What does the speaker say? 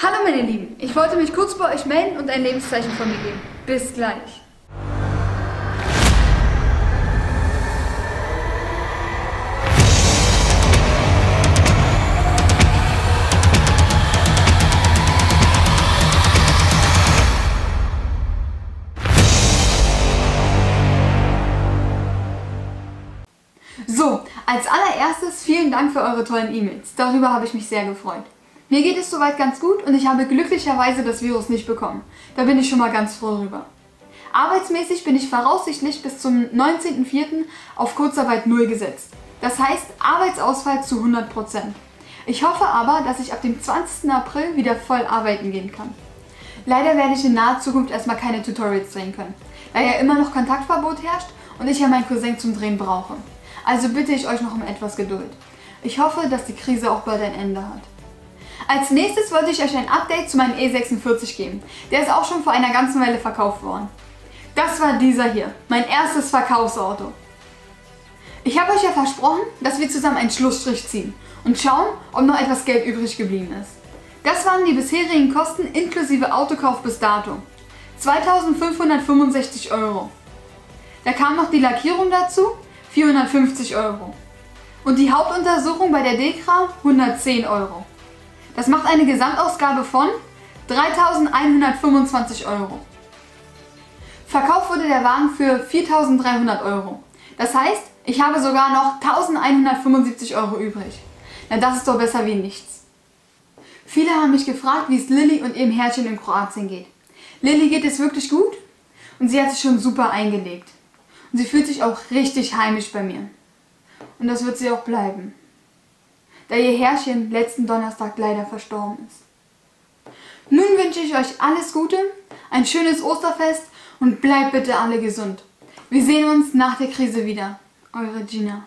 Hallo meine Lieben, ich wollte mich kurz bei euch melden und ein Lebenszeichen von mir geben. Bis gleich. So, als allererstes vielen Dank für eure tollen E-Mails. Darüber habe ich mich sehr gefreut. Mir geht es soweit ganz gut und ich habe glücklicherweise das Virus nicht bekommen. Da bin ich schon mal ganz froh drüber. Arbeitsmäßig bin ich voraussichtlich bis zum 19.04. auf Kurzarbeit 0 gesetzt. Das heißt Arbeitsausfall zu 100%. Ich hoffe aber, dass ich ab dem 20. April wieder voll arbeiten gehen kann. Leider werde ich in naher Zukunft erstmal keine Tutorials drehen können, da ja immer noch Kontaktverbot herrscht und ich ja meinen Cousin zum Drehen brauche. Also bitte ich euch noch um etwas Geduld. Ich hoffe, dass die Krise auch bald ein Ende hat. Als nächstes wollte ich euch ein Update zu meinem E46 geben. Der ist auch schon vor einer ganzen Weile verkauft worden. Das war dieser hier, mein erstes Verkaufsauto. Ich habe euch ja versprochen, dass wir zusammen einen Schlussstrich ziehen und schauen, ob noch etwas Geld übrig geblieben ist. Das waren die bisherigen Kosten inklusive Autokauf bis dato. 2.565 €. Da kam noch die Lackierung dazu, 450 €. Und die Hauptuntersuchung bei der DEKRA 110 €. Das macht eine Gesamtausgabe von 3.125 €. Verkauft wurde der Wagen für 4.300 €. Das heißt, ich habe sogar noch 1.175 € übrig. Na, das ist doch besser wie nichts. Viele haben mich gefragt, wie es Lilly und ihrem Herrchen in Kroatien geht. Lilly geht es wirklich gut und sie hat sich schon super eingelegt. Und sie fühlt sich auch richtig heimisch bei mir. Und das wird sie auch bleiben, da ihr Herrchen letzten Donnerstag leider verstorben ist. Nun wünsche ich euch alles Gute, ein schönes Osterfest und bleibt bitte alle gesund. Wir sehen uns nach der Krise wieder. Eure Gina.